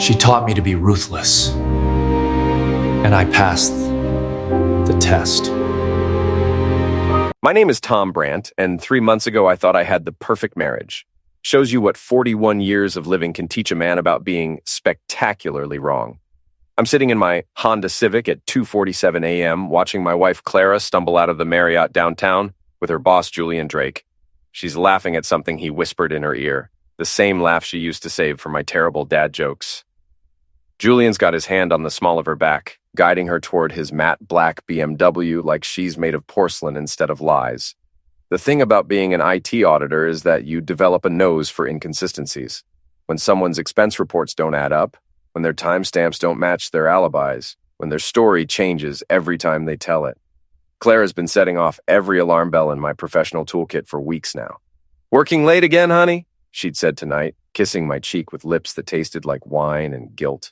She taught me to be ruthless, and I passed the test. My name is Tom Brandt, and 3 months ago I thought I had the perfect marriage. Shows you what 41 years of living can teach a man about being spectacularly wrong. I'm sitting in my Honda Civic at 2:47 a.m. watching my wife Clara stumble out of the Marriott downtown with her boss Julian Drake. She's laughing at something he whispered in her ear, the same laugh she used to save for my terrible dad jokes. Julian's got his hand on the small of her back, guiding her toward his matte black BMW like she's made of porcelain instead of lies. The thing about being an IT auditor is that you develop a nose for inconsistencies. When someone's expense reports don't add up, when their timestamps don't match their alibis, when their story changes every time they tell it. Clara's been setting off every alarm bell in my professional toolkit for weeks now. "Working late again, honey?" she'd said tonight, kissing my cheek with lips that tasted like wine and guilt.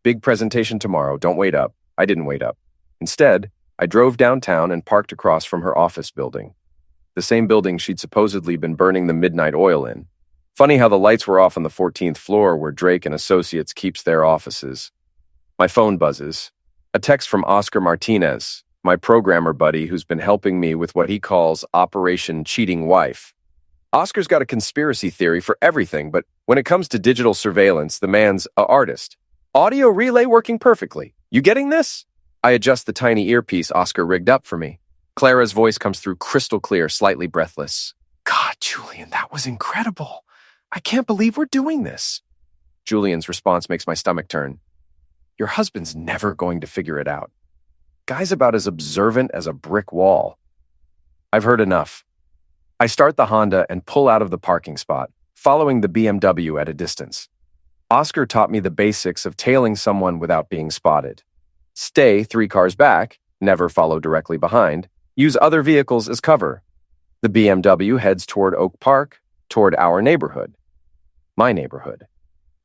"Big presentation tomorrow, don't wait up." I didn't wait up. Instead, I drove downtown and parked across from her office building. The same building she'd supposedly been burning the midnight oil in. Funny how the lights were off on the 14th floor where Drake and Associates keeps their offices. My phone buzzes. A text from Oscar Martinez, my programmer buddy who's been helping me with what he calls Operation Cheating Wife. Oscar's got a conspiracy theory for everything, but when it comes to digital surveillance, the man's an artist. Audio relay working perfectly. You getting this? I adjust the tiny earpiece Oscar rigged up for me. Clara's voice comes through crystal clear, slightly breathless. "God, Julian, that was incredible. I can't believe we're doing this." Julian's response makes my stomach turn. "Your husband's never going to figure it out. Guy's about as observant as a brick wall." I've heard enough. I start the Honda and pull out of the parking spot, following the BMW at a distance. Oscar taught me the basics of tailing someone without being spotted. Stay 3 cars back, never follow directly behind, use other vehicles as cover. The BMW heads toward Oak Park, toward our neighborhood. My neighborhood.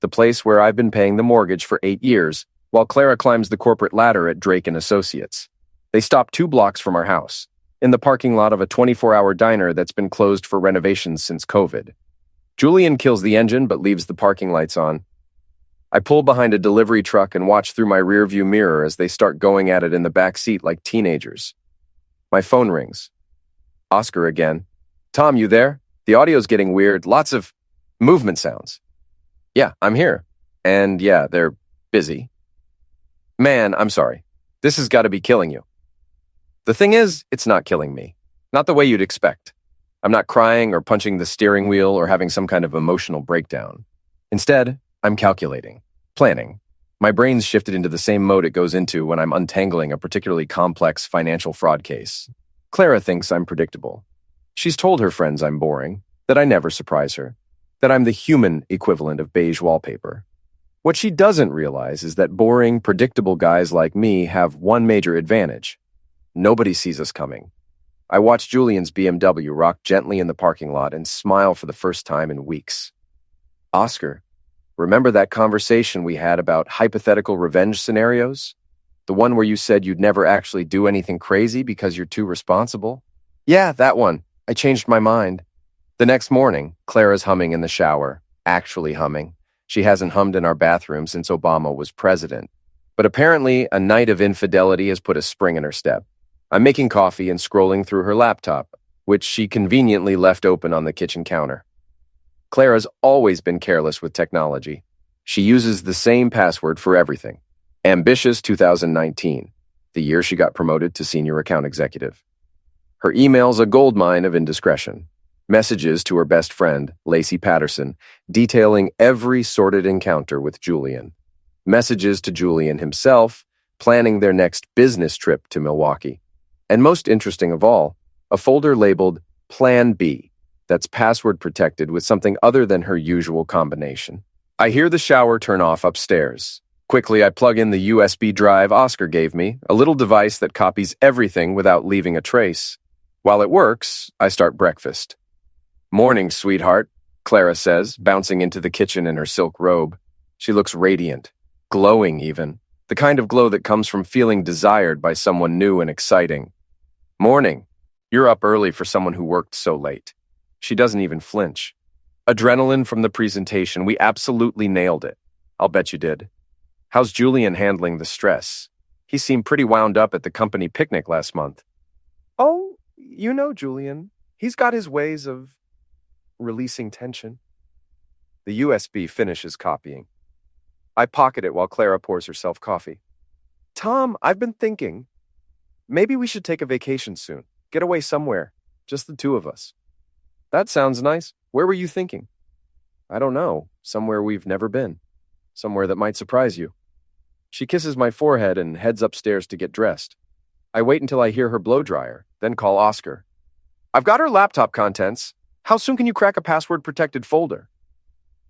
The place where I've been paying the mortgage for 8 years, while Clara climbs the corporate ladder at Drake and Associates. They stop 2 blocks from our house, in the parking lot of a 24-hour diner that's been closed for renovations since COVID. Julian kills the engine but leaves the parking lights on. I pull behind a delivery truck and watch through my rearview mirror as they start going at it in the back seat like teenagers. My phone rings. Oscar again. "Tom, you there? The audio's getting weird. Lots of movement sounds." "Yeah, I'm here." "And yeah, they're busy." "Man, I'm sorry. This has got to be killing you." The thing is, it's not killing me. Not the way you'd expect. I'm not crying or punching the steering wheel or having some kind of emotional breakdown. Instead, I'm calculating, planning. My brain's shifted into the same mode it goes into when I'm untangling a particularly complex financial fraud case. Clara thinks I'm predictable. She's told her friends I'm boring, that I never surprise her, that I'm the human equivalent of beige wallpaper. What she doesn't realize is that boring, predictable guys like me have one major advantage. Nobody sees us coming. I watch Julian's BMW rock gently in the parking lot and smile for the first time in weeks. "Oscar, remember that conversation we had about hypothetical revenge scenarios? The one where you said you'd never actually do anything crazy because you're too responsible?" "Yeah, that one. I changed my mind." The next morning, Clara's humming in the shower. Actually humming. She hasn't hummed in our bathroom since Obama was president. But apparently, a night of infidelity has put a spring in her step. I'm making coffee and scrolling through her laptop, which she conveniently left open on the kitchen counter. Clara's always been careless with technology. She uses the same password for everything. Ambitious 2019, the year she got promoted to senior account executive. Her email's a goldmine of indiscretion. Messages to her best friend, Lacey Patterson, detailing every sordid encounter with Julian. Messages to Julian himself, planning their next business trip to Milwaukee. And most interesting of all, a folder labeled Plan B that's password protected with something other than her usual combination. I hear the shower turn off upstairs. Quickly, I plug in the USB drive Oscar gave me, a little device that copies everything without leaving a trace. While it works, I start breakfast. "Morning, sweetheart," Clara says, bouncing into the kitchen in her silk robe. She looks radiant, glowing even, the kind of glow that comes from feeling desired by someone new and exciting. "Morning. You're up early for someone who worked so late." She doesn't even flinch. Adrenaline from the presentation, we absolutely nailed it. I'll bet you did. How's Julian handling the stress? He seemed pretty wound up at the company picnic last month. Oh, you know Julian. He's got his ways of releasing tension. The USB finishes copying. I pocket it while Clara pours herself coffee. Tom, I've been thinking. Maybe we should take a vacation soon. Get away somewhere. Just the two of us. That sounds nice. Where were you thinking? I don't know. Somewhere we've never been. Somewhere that might surprise you. She kisses my forehead and heads upstairs to get dressed. I wait until I hear her blow dryer, then call Oscar. I've got her laptop contents. How soon can you crack a password-protected folder?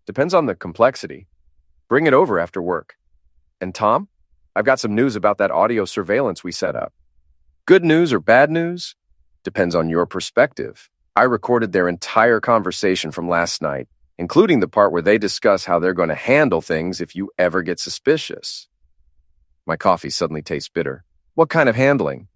Depends on the complexity. Bring it over after work. And Tom, I've got some news about that audio surveillance we set up. Good news or bad news? Depends on your perspective. I recorded their entire conversation from last night, including the part where they discuss how they're going to handle things if you ever get suspicious. My coffee suddenly tastes bitter. What kind of handling?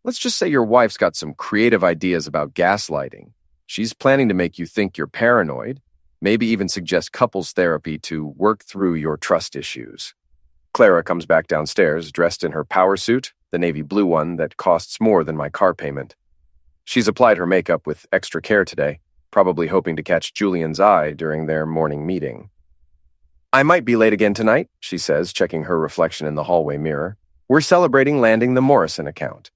Let's just say your wife's got some creative ideas about gaslighting. She's planning to make you think you're paranoid, maybe even suggest couples therapy to work through your trust issues. Clara comes back downstairs, dressed in her power suit, the navy blue one that costs more than my car payment. She's applied her makeup with extra care today, probably hoping to catch Julian's eye during their morning meeting. I might be late again tonight, she says, checking her reflection in the hallway mirror. We're celebrating landing the Morrison account.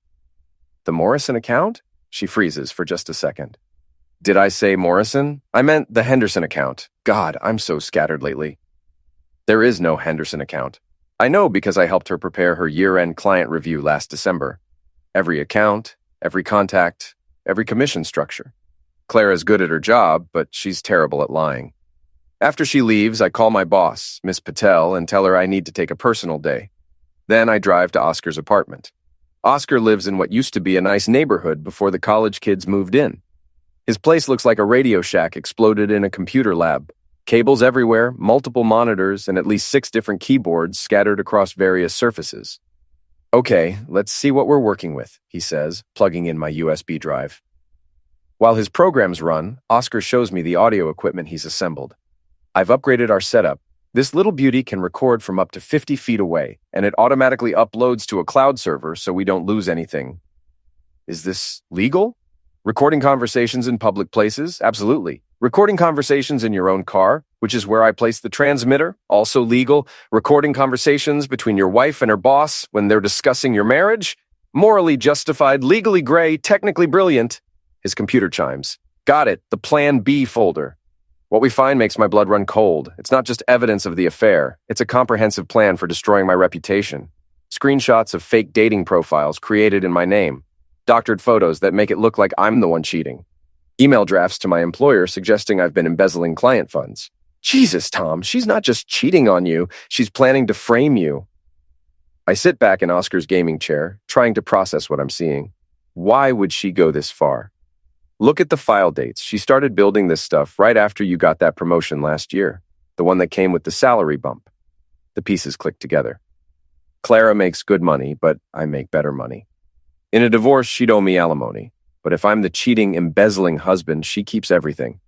The Morrison account? She freezes for just a second. Did I say Morrison? I meant the Henderson account. God, I'm so scattered lately. There is no Henderson account. I know because I helped her prepare her year-end client review last December. Every account, every contact, every commission structure. Clara's good at her job, but she's terrible at lying. After she leaves, I call my boss, Miss Patel, and tell her I need to take a personal day. Then I drive to Oscar's apartment. Oscar lives in what used to be a nice neighborhood before the college kids moved in. His place looks like a Radio Shack exploded in a computer lab. Cables everywhere, multiple monitors, and at least 6 different keyboards scattered across various surfaces. Okay, let's see what we're working with, he says, plugging in my USB drive. While his programs run, Oscar shows me the audio equipment he's assembled. I've upgraded our setup. This little beauty can record from up to 50 feet away, and it automatically uploads to a cloud server so we don't lose anything. Is this legal? Recording conversations in public places? Absolutely. Recording conversations in your own car, which is where I place the transmitter? Also legal. Recording conversations between your wife and her boss when they're discussing your marriage? Morally justified, legally gray, technically brilliant. His computer chimes. Got it, the Plan B folder. What we find makes my blood run cold. It's not just evidence of the affair. It's a comprehensive plan for destroying my reputation. Screenshots of fake dating profiles created in my name. Doctored photos that make it look like I'm the one cheating. Email drafts to my employer suggesting I've been embezzling client funds. Jesus, Tom, she's not just cheating on you. She's planning to frame you. I sit back in Oscar's gaming chair, trying to process what I'm seeing. Why would she go this far? Look at the file dates. She started building this stuff right after you got that promotion last year, the one that came with the salary bump. The pieces click together. Clara makes good money, but I make better money. In a divorce, she'd owe me alimony, but if I'm the cheating, embezzling husband, she keeps everything.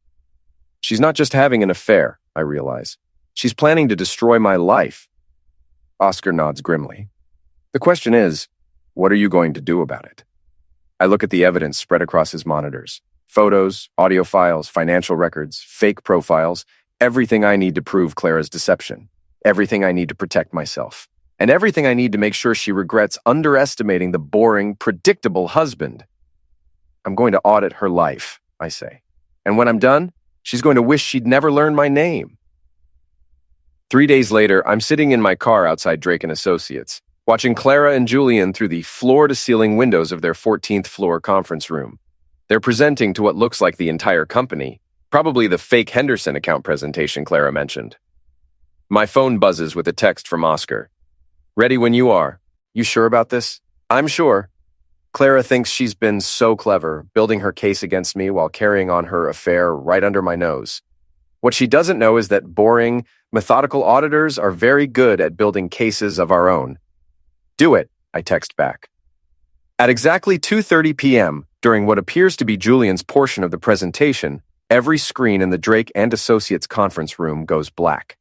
She's not just having an affair, I realize. She's planning to destroy my life. Oscar nods grimly. The question is, what are you going to do about it? I look at the evidence spread across his monitors. Photos, audio files, financial records, fake profiles, everything I need to prove Clara's deception. Everything I need to protect myself. And everything I need to make sure she regrets underestimating the boring, predictable husband. I'm going to audit her life, I say. And when I'm done, she's going to wish she'd never learned my name. 3 days later, I'm sitting in my car outside Drake & Associates, watching Clara and Julian through the floor-to-ceiling windows of their 14th floor conference room. They're presenting to what looks like the entire company, probably the fake Henderson account presentation Clara mentioned. My phone buzzes with a text from Oscar. Ready when you are. You sure about this? I'm sure. Clara thinks she's been so clever, building her case against me while carrying on her affair right under my nose. What she doesn't know is that boring, methodical auditors are very good at building cases of our own. Do it, I text back. At exactly 2:30 p.m., during what appears to be Julian's portion of the presentation, every screen in the Drake & Associates conference room goes black.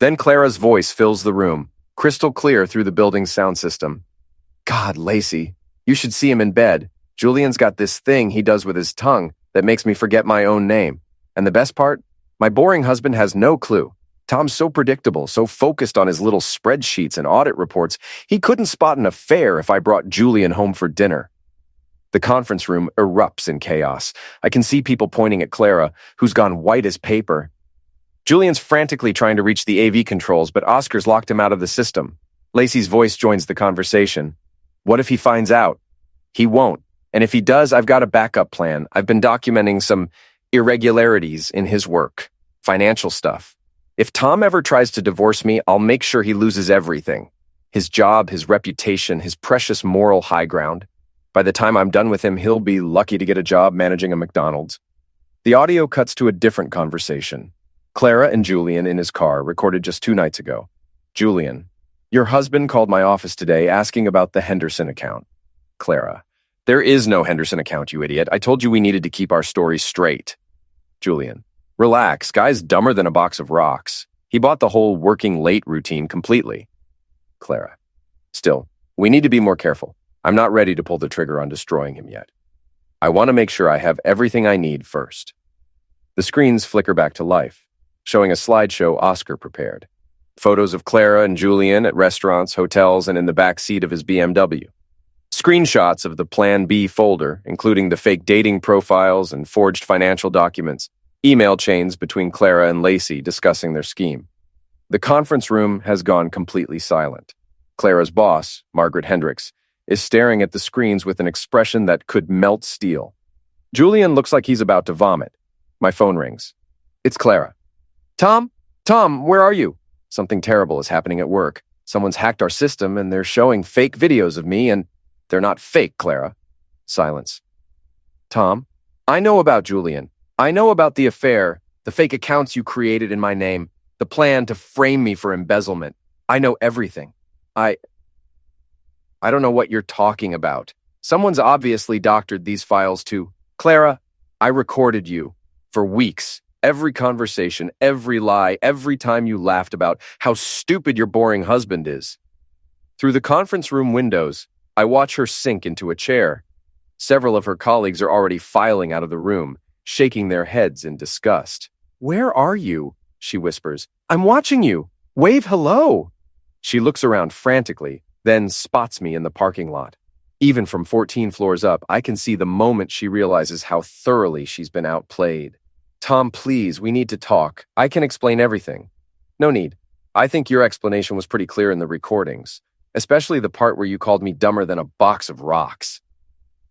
Then Clara's voice fills the room, crystal clear through the building's sound system. God, Lacey, you should see him in bed. Julian's got this thing he does with his tongue that makes me forget my own name. And the best part? My boring husband has no clue. Tom's so predictable, so focused on his little spreadsheets and audit reports, he couldn't spot an affair if I brought Julian home for dinner. The conference room erupts in chaos. I can see people pointing at Clara, who's gone white as paper. Julian's frantically trying to reach the AV controls, but Oscar's locked him out of the system. Lacey's voice joins the conversation. What if he finds out? He won't. And if he does, I've got a backup plan. I've been documenting some irregularities in his work, financial stuff. If Tom ever tries to divorce me, I'll make sure he loses everything. His job, his reputation, his precious moral high ground. By the time I'm done with him, he'll be lucky to get a job managing a McDonald's. The audio cuts to a different conversation. Clara and Julian in his car, recorded just 2 nights ago. Julian, your husband called my office today asking about the Henderson account. Clara, there is no Henderson account, you idiot. I told you we needed to keep our story straight. Julian, relax. Guy's dumber than a box of rocks. He bought the whole working late routine completely. Clara, still, we need to be more careful. I'm not ready to pull the trigger on destroying him yet. I want to make sure I have everything I need first. The screens flicker back to life, showing a slideshow Oscar prepared. Photos of Clara and Julian at restaurants, hotels, and in the back seat of his BMW. Screenshots of the Plan B folder, including the fake dating profiles and forged financial documents. Email chains between Clara and Lacey discussing their scheme. The conference room has gone completely silent. Clara's boss, Margaret Hendricks, is staring at the screens with an expression that could melt steel. Julian looks like he's about to vomit. My phone rings. It's Clara. Tom, where are you? Something terrible is happening at work. Someone's hacked our system and they're showing fake videos of me and they're not fake, Clara. Silence. Tom, I know about Julian. I know about the affair, the fake accounts you created in my name, the plan to frame me for embezzlement. I know everything. I don't know what you're talking about. Someone's obviously doctored these files too. Clara, I recorded you for weeks. Every conversation, every lie, every time you laughed about how stupid your boring husband is. Through the conference room windows, I watch her sink into a chair. Several of her colleagues are already filing out of the room, shaking their heads in disgust. Where are you? She whispers. I'm watching you. Wave hello. She looks around frantically, then spots me in the parking lot. Even from 14 floors up, I can see the moment she realizes how thoroughly she's been outplayed. Tom, please, we need to talk. I can explain everything. No need. I think your explanation was pretty clear in the recordings, especially the part where you called me dumber than a box of rocks.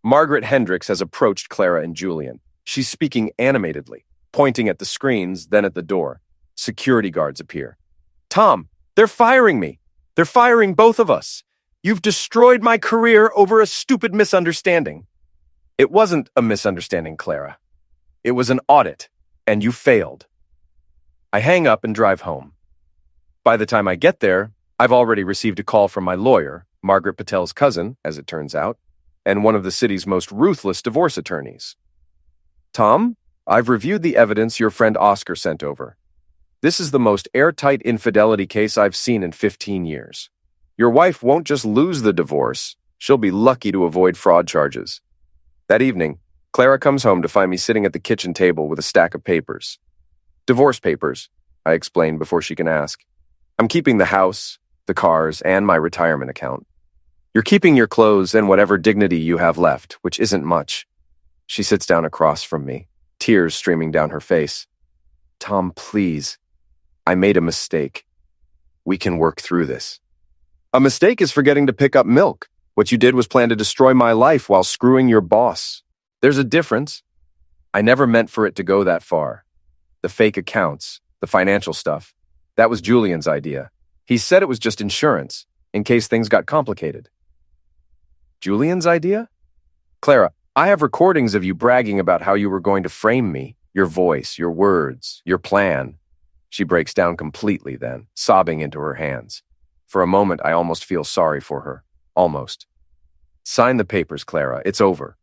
Margaret Hendricks has approached Clara and Julian. She's speaking animatedly, pointing at the screens, then at the door. Security guards appear. Tom, they're firing me. They're firing both of us. You've destroyed my career over a stupid misunderstanding. It wasn't a misunderstanding, Clara. It was an audit, and you failed. I hang up and drive home. By the time I get there, I've already received a call from my lawyer, Margaret Patel's cousin, as it turns out, and one of the city's most ruthless divorce attorneys. Tom, I've reviewed the evidence your friend Oscar sent over. This is the most airtight infidelity case I've seen in 15 years. Your wife won't just lose the divorce, she'll be lucky to avoid fraud charges. That evening, Clara comes home to find me sitting at the kitchen table with a stack of papers. Divorce papers, I explain before she can ask. I'm keeping the house, the cars, and my retirement account. You're keeping your clothes and whatever dignity you have left, which isn't much. She sits down across from me, tears streaming down her face. Tom, please. I made a mistake. We can work through this. A mistake is forgetting to pick up milk. What you did was plan to destroy my life while screwing your boss. There's a difference. I never meant for it to go that far. The fake accounts, the financial stuff, that was Julian's idea. He said it was just insurance, in case things got complicated. Julian's idea? Clara, I have recordings of you bragging about how you were going to frame me, your voice, your words, your plan. She breaks down completely then, sobbing into her hands. For a moment, I almost feel sorry for her. Almost. Sign the papers, Clara. It's over.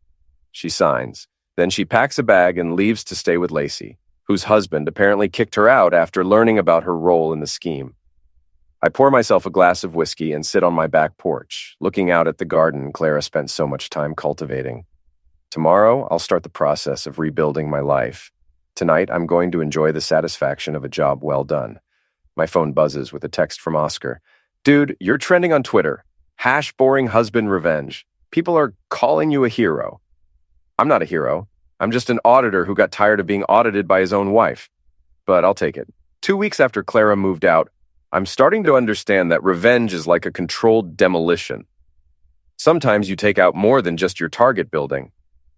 She signs. Then she packs a bag and leaves to stay with Lacey, whose husband apparently kicked her out after learning about her role in the scheme. I pour myself a glass of whiskey and sit on my back porch, looking out at the garden Clara spent so much time cultivating. Tomorrow, I'll start the process of rebuilding my life. Tonight, I'm going to enjoy the satisfaction of a job well done. My phone buzzes with a text from Oscar. Dude, you're trending on Twitter. #boring husband revenge. People are calling you a hero. I'm not a hero. I'm just an auditor who got tired of being audited by his own wife. But I'll take it. 2 weeks after Clara moved out, I'm starting to understand that revenge is like a controlled demolition. Sometimes you take out more than just your target building.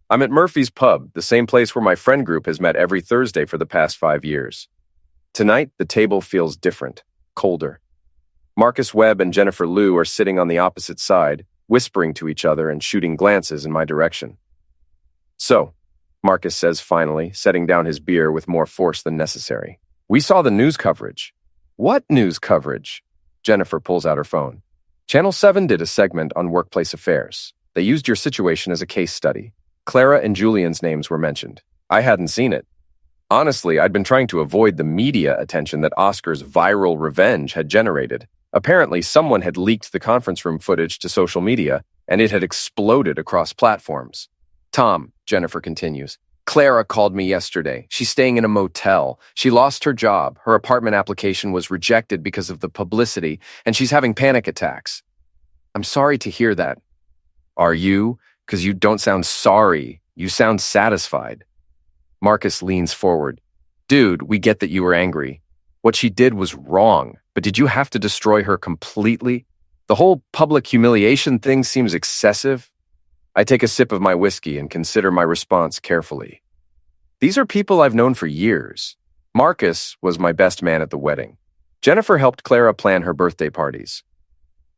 I'm at Murphy's Pub, the same place where my friend group has met every Thursday for the past 5 years. Tonight, the table feels different, colder. Marcus Webb and Jennifer Liu are sitting on the opposite side, whispering to each other and shooting glances in my direction. So, Marcus says finally, setting down his beer with more force than necessary. We saw the news coverage. What news coverage? Jennifer pulls out her phone. Channel 7 did a segment on workplace affairs. They used your situation as a case study. Clara and Julian's names were mentioned. I hadn't seen it. Honestly, I'd been trying to avoid the media attention that Oscar's viral revenge had generated. Apparently, someone had leaked the conference room footage to social media, and it had exploded across platforms. Tom, Jennifer continues, Clara called me yesterday. She's staying in a motel. She lost her job. Her apartment application was rejected because of the publicity, and she's having panic attacks. I'm sorry to hear that. Are you? Because you don't sound sorry. You sound satisfied. Marcus leans forward. Dude, we get that you were angry. What she did was wrong, but did you have to destroy her completely? The whole public humiliation thing seems excessive. I take a sip of my whiskey and consider my response carefully. These are people I've known for years. Marcus was my best man at the wedding. Jennifer helped Clara plan her birthday parties.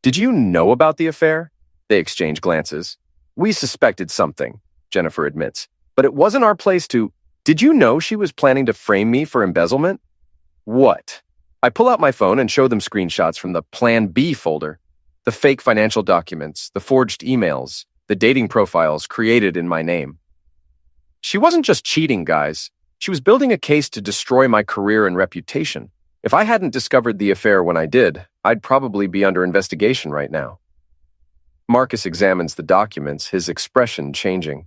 Did you know about the affair? They exchange glances. We suspected something, Jennifer admits, but it wasn't our place to... Did you know she was planning to frame me for embezzlement? What? I pull out my phone and show them screenshots from the Plan B folder. The fake financial documents, the forged emails, the dating profiles created in my name. She wasn't just cheating, guys. She was building a case to destroy my career and reputation. If I hadn't discovered the affair when I did, I'd probably be under investigation right now. Marcus examines the documents, his expression changing.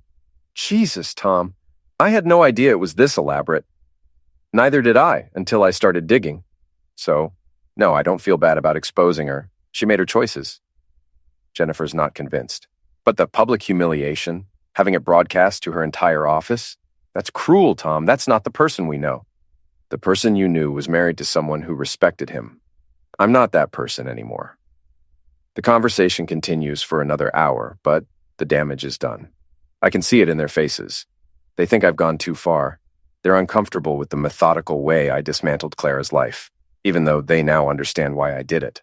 Jesus, Tom. I had no idea it was this elaborate. Neither did I until I started digging. So, no, I don't feel bad about exposing her. She made her choices. Jennifer's not convinced. But the public humiliation, having it broadcast to her entire office, that's cruel, Tom. That's not the person we know. The person you knew was married to someone who respected him. I'm not that person anymore. The conversation continues for another hour, but the damage is done. I can see it in their faces. They think I've gone too far. They're uncomfortable with the methodical way I dismantled Clara's life, even though they now understand why I did it.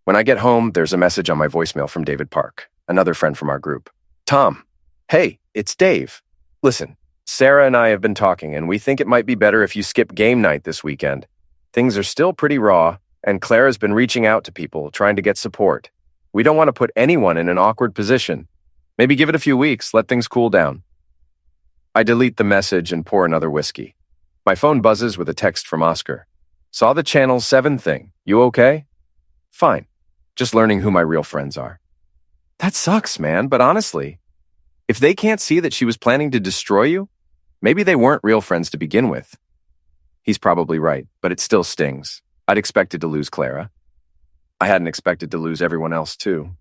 When I get home, there's a message on my voicemail from David Park, another friend from our group. Tom, hey, it's Dave. Listen, Sarah and I have been talking, and we think it might be better if you skip game night this weekend. Things are still pretty raw, and Clara's been reaching out to people, trying to get support. We don't want to put anyone in an awkward position. Maybe give it a few weeks, let things cool down. I delete the message and pour another whiskey. My phone buzzes with a text from Oscar. Saw the Channel 7 thing. You okay? Fine. Just learning who my real friends are. That sucks, man, but honestly, if they can't see that she was planning to destroy you, maybe they weren't real friends to begin with. He's probably right, but it still stings. I'd expected to lose Clara. I hadn't expected to lose everyone else, too.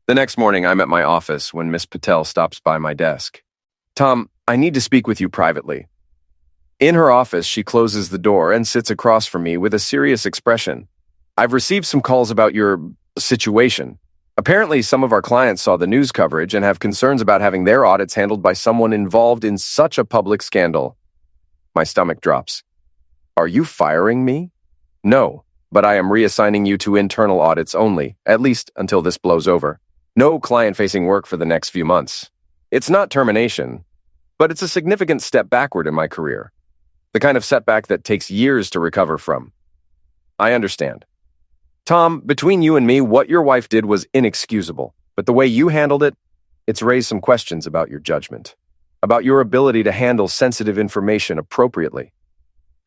The next morning, I'm at my office when Miss Patel stops by my desk. Tom, I need to speak with you privately. In her office, she closes the door and sits across from me with a serious expression. I've received some calls about your situation. Apparently, some of our clients saw the news coverage and have concerns about having their audits handled by someone involved in such a public scandal. My stomach drops. Are you firing me? No, but I am reassigning you to internal audits only, at least until this blows over. No client-facing work for the next few months. It's not termination, but it's a significant step backward in my career. The kind of setback that takes years to recover from. I understand. Tom, between you and me, what your wife did was inexcusable, but the way you handled it, it's raised some questions about your judgment, about your ability to handle sensitive information appropriately.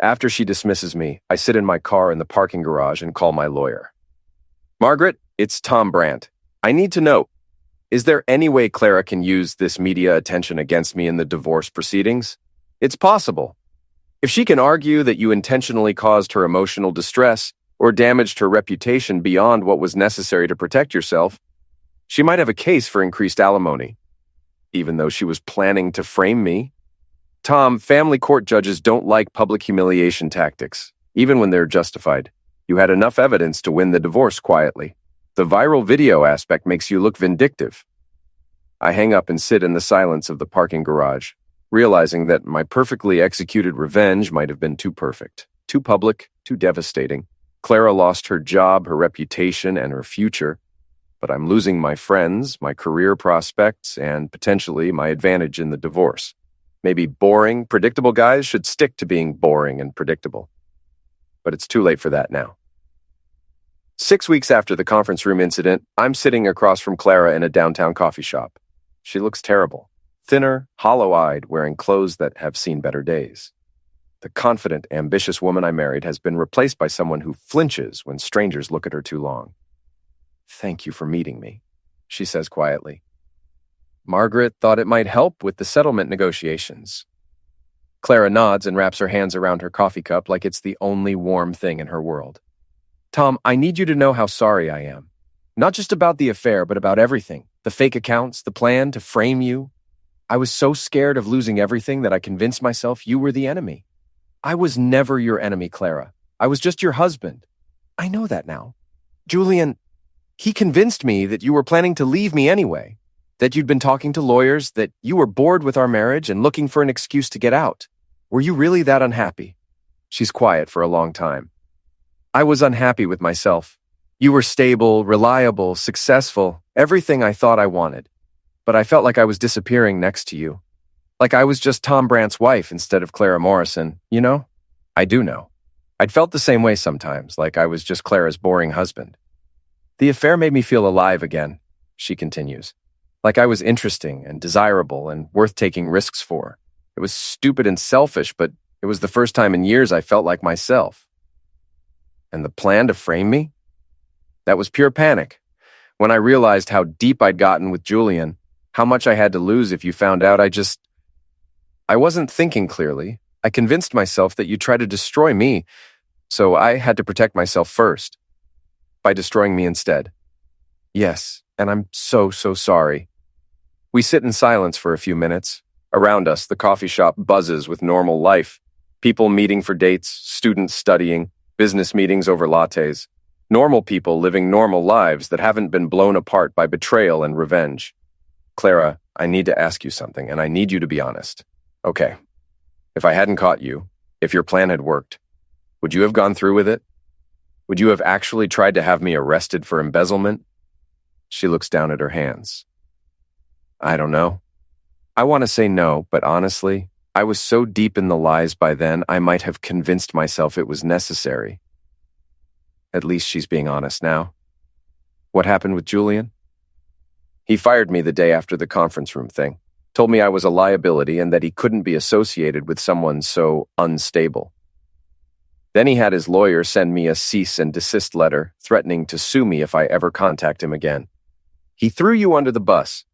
After she dismisses me, I sit in my car in the parking garage and call my lawyer. Margaret, it's Tom Brandt. I need to know, is there any way Clara can use this media attention against me in the divorce proceedings? It's possible. If she can argue that you intentionally caused her emotional distress or damaged her reputation beyond what was necessary to protect yourself, she might have a case for increased alimony, even though she was planning to frame me. Tom, family court judges don't like public humiliation tactics, even when they're justified. You had enough evidence to win the divorce quietly. The viral video aspect makes you look vindictive. I hang up and sit in the silence of the parking garage, realizing that my perfectly executed revenge might have been too perfect, too public, too devastating. Clara lost her job, her reputation, and her future, but I'm losing my friends, my career prospects, and potentially my advantage in the divorce. Maybe boring, predictable guys should stick to being boring and predictable. But it's too late for that now. 6 weeks after the conference room incident, I'm sitting across from Clara in a downtown coffee shop. She looks terrible, thinner, hollow-eyed, wearing clothes that have seen better days. The confident, ambitious woman I married has been replaced by someone who flinches when strangers look at her too long. "Thank you for meeting me," she says quietly. "Margaret thought it might help with the settlement negotiations." Clara nods and wraps her hands around her coffee cup like it's the only warm thing in her world. "Tom, I need you to know how sorry I am. Not just about the affair, but about everything. The fake accounts, the plan to frame you. I was so scared of losing everything that I convinced myself you were the enemy. I was never your enemy, Clara. I was just your husband. I know that now. Julian, he convinced me that you were planning to leave me anyway, that you'd been talking to lawyers, that you were bored with our marriage and looking for an excuse to get out. Were you really that unhappy?" She's quiet for a long time. "I was unhappy with myself. You were stable, reliable, successful, everything I thought I wanted. But I felt like I was disappearing next to you. Like I was just Tom Brandt's wife instead of Clara Morrison, you know? I do know. I'd felt the same way sometimes, like I was just Clara's boring husband. The affair made me feel alive again," she continues. "Like I was interesting and desirable and worth taking risks for. It was stupid and selfish, but it was the first time in years I felt like myself. And the plan to frame me? That was pure panic. When I realized how deep I'd gotten with Julian, how much I had to lose if you found out, I wasn't thinking clearly. I convinced myself that you'd try to destroy me, so I had to protect myself first, by destroying me instead. Yes, and I'm so sorry." We sit in silence for a few minutes. Around us, the coffee shop buzzes with normal life. People meeting for dates, students studying, business meetings over lattes. Normal people living normal lives that haven't been blown apart by betrayal and revenge. "Clara, I need to ask you something, and I need you to be honest. Okay, if I hadn't caught you, if your plan had worked, would you have gone through with it? Would you have actually tried to have me arrested for embezzlement?" She looks down at her hands. "I don't know. I want to say no, but honestly, I was so deep in the lies by then, I might have convinced myself it was necessary." At least she's being honest now. "What happened with Julian?" "He fired me the day after the conference room thing. Told me I was a liability and that he couldn't be associated with someone so unstable. Then he had his lawyer send me a cease and desist letter threatening to sue me if I ever contact him again. He threw you under the bus.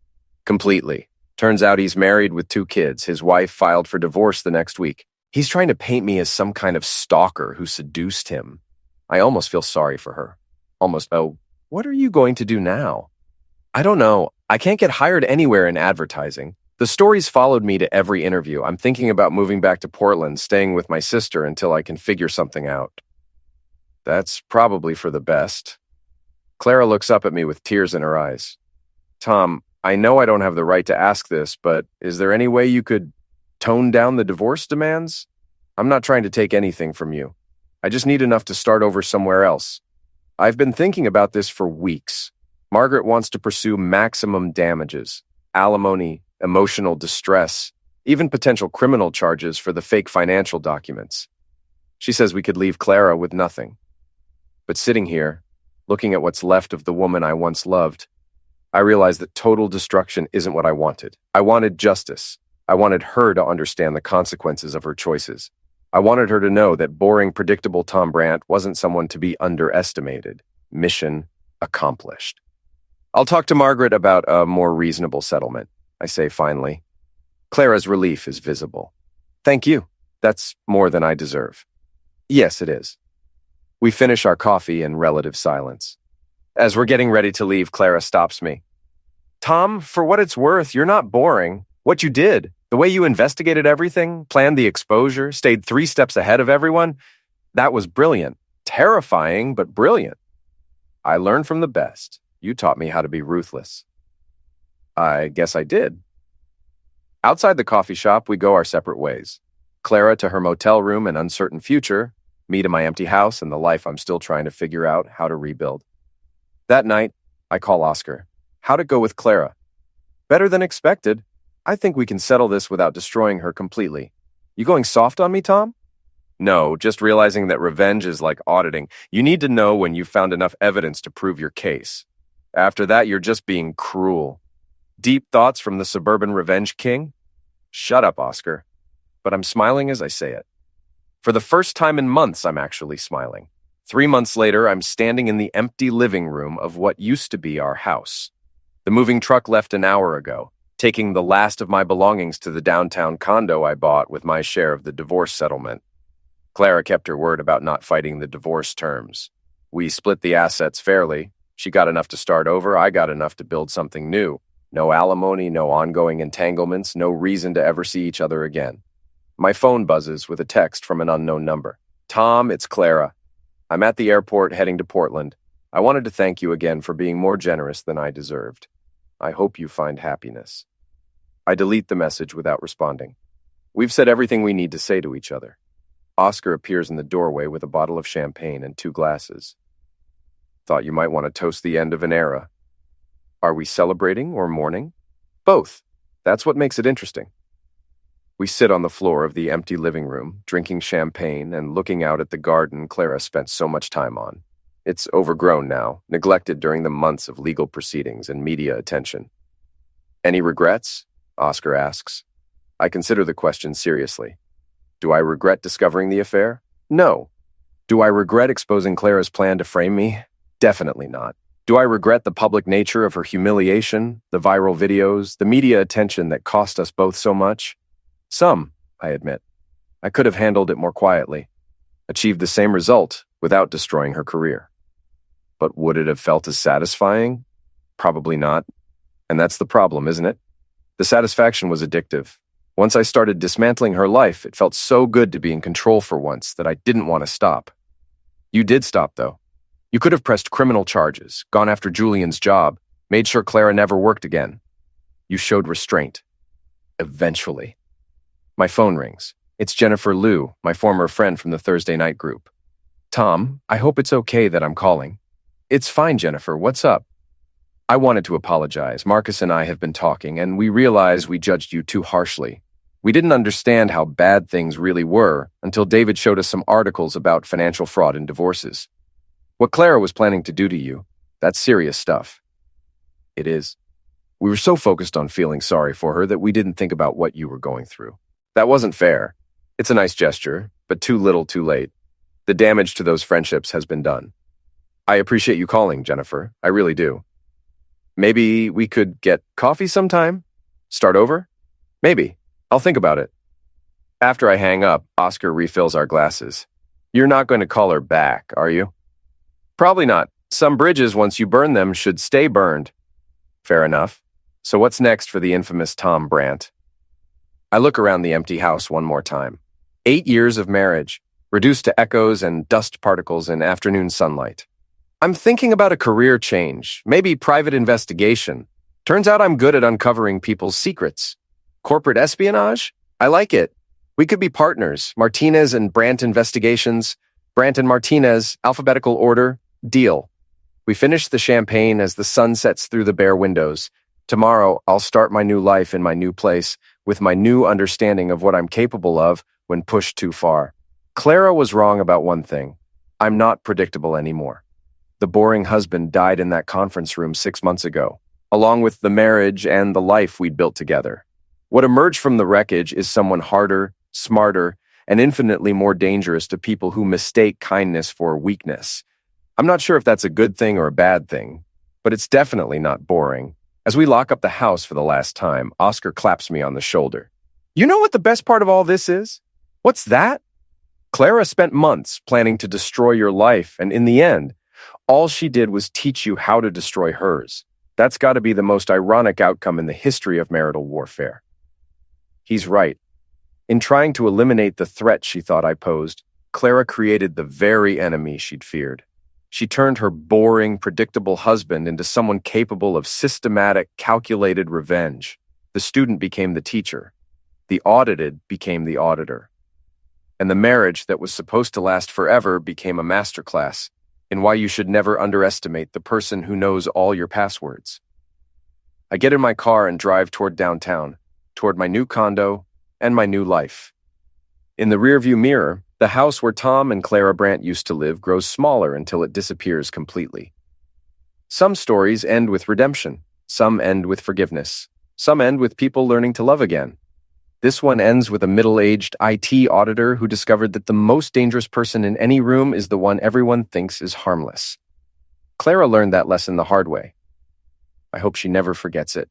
Completely. Turns out he's married with 2 kids. His wife filed for divorce the next week. He's trying to paint me as some kind of stalker who seduced him. I almost feel sorry for her. Almost, oh, what are you going to do now? I don't know. I can't get hired anywhere in advertising. The stories followed me to every interview. I'm thinking about moving back to Portland, staying with my sister until I can figure something out." "That's probably for the best." Clara looks up at me with tears in her eyes. "Tom, I know I don't have the right to ask this, but is there any way you could tone down the divorce demands? I'm not trying to take anything from you. I just need enough to start over somewhere else. I've been thinking about this for weeks. Margaret wants to pursue maximum damages, alimony, emotional distress, even potential criminal charges for the fake financial documents. She says we could leave Clara with nothing. But sitting here, looking at what's left of the woman I once loved, I realize that total destruction isn't what I wanted. I wanted justice. I wanted her to understand the consequences of her choices. I wanted her to know that boring, predictable Tom Brandt wasn't someone to be underestimated. Mission accomplished. I'll talk to Margaret about a more reasonable settlement, I say finally. Clara's relief is visible. Thank you. That's more than I deserve. Yes, it is. We finish our coffee in relative silence. As we're getting ready to leave, Clara stops me. Tom, for what it's worth, you're not boring. What you did, the way you investigated everything, planned the exposure, stayed 3 steps ahead of everyone, that was brilliant. Terrifying, but brilliant. I learned from the best. You taught me how to be ruthless. I guess I did. Outside the coffee shop, we go our separate ways. Clara to her motel room and uncertain future, me to my empty house and the life I'm still trying to figure out how to rebuild. That night, I call Oscar. How'd it go with Clara? Better than expected. I think we can settle this without destroying her completely. You going soft on me, Tom? No, just realizing that revenge is like auditing. You need to know when you've found enough evidence to prove your case. After that, you're just being cruel. Deep thoughts from the suburban revenge king? Shut up, Oscar. But I'm smiling as I say it. For the first time in months, I'm actually smiling. 3 months later, I'm standing in the empty living room of what used to be our house. The moving truck left an hour ago, taking the last of my belongings to the downtown condo I bought with my share of the divorce settlement. Clara kept her word about not fighting the divorce terms. We split the assets fairly. She got enough to start over, I got enough to build something new. No alimony, no ongoing entanglements, no reason to ever see each other again. My phone buzzes with a text from an unknown number. Tom, it's Clara. I'm at the airport heading to Portland. I wanted to thank you again for being more generous than I deserved. I hope you find happiness. I delete the message without responding. We've said everything we need to say to each other. Oscar appears in the doorway with a bottle of champagne and 2 glasses. Thought you might want to toast the end of an era. Are we celebrating or mourning? Both. That's what makes it interesting. We sit on the floor of the empty living room, drinking champagne and looking out at the garden Clara spent so much time on. It's overgrown now, neglected during the months of legal proceedings and media attention. Any regrets? Oscar asks. I consider the question seriously. Do I regret discovering the affair? No. Do I regret exposing Clara's plan to frame me? Definitely not. Do I regret the public nature of her humiliation, the viral videos, the media attention that cost us both so much? Some, I admit. I could have handled it more quietly, achieved the same result without destroying her career. But would it have felt as satisfying? Probably not. And that's the problem, isn't it? The satisfaction was addictive. Once I started dismantling her life, it felt so good to be in control for once that I didn't want to stop. You did stop, though. You could have pressed criminal charges, gone after Julian's job, made sure Clara never worked again. You showed restraint. Eventually. My phone rings. It's Jennifer Liu, my former friend from the Thursday night group. Tom, I hope it's okay that I'm calling. It's fine, Jennifer. What's up? I wanted to apologize. Marcus and I have been talking, and we realized we judged you too harshly. We didn't understand how bad things really were until David showed us some articles about financial fraud and divorces. What Clara was planning to do to you, that's serious stuff. It is. We were so focused on feeling sorry for her that we didn't think about what you were going through. That wasn't fair. It's a nice gesture, but too little too late. The damage to those friendships has been done. I appreciate you calling, Jennifer. I really do. Maybe we could get coffee sometime? Start over? Maybe. I'll think about it. After I hang up, Oscar refills our glasses. You're not going to call her back, are you? Probably not. Some bridges, once you burn them, should stay burned. Fair enough. So what's next for the infamous Tom Brandt? I look around the empty house one more time. 8 years of marriage, reduced to echoes and dust particles in afternoon sunlight. I'm thinking about a career change, maybe private investigation. Turns out I'm good at uncovering people's secrets. Corporate espionage? I like it. We could be partners. Martinez and Brandt investigations. Brandt and Martinez, alphabetical order, deal. We finish the champagne as the sun sets through the bare windows. Tomorrow, I'll start my new life in my new place with my new understanding of what I'm capable of when pushed too far. Clara was wrong about one thing. I'm not predictable anymore. The boring husband died in that conference room 6 months ago, along with the marriage and the life we'd built together. What emerged from the wreckage is someone harder, smarter, and infinitely more dangerous to people who mistake kindness for weakness. I'm not sure if that's a good thing or a bad thing, but it's definitely not boring. As we lock up the house for the last time, Oscar claps me on the shoulder. You know what the best part of all this is? What's that? Clara spent months planning to destroy your life, and in the end, all she did was teach you how to destroy hers. That's got to be the most ironic outcome in the history of marital warfare. He's right. In trying to eliminate the threat she thought I posed, Clara created the very enemy she'd feared. She turned her boring, predictable husband into someone capable of systematic, calculated revenge. The student became the teacher. The audited became the auditor. And the marriage that was supposed to last forever became a masterclass in why you should never underestimate the person who knows all your passwords. I get in my car and drive toward downtown, toward my new condo and my new life. In the rearview mirror, the house where Tom and Clara Brandt used to live grows smaller until it disappears completely. Some stories end with redemption. Some end with forgiveness. Some end with people learning to love again. This one ends with a middle-aged IT auditor who discovered that the most dangerous person in any room is the one everyone thinks is harmless. Clara learned that lesson the hard way. I hope she never forgets it.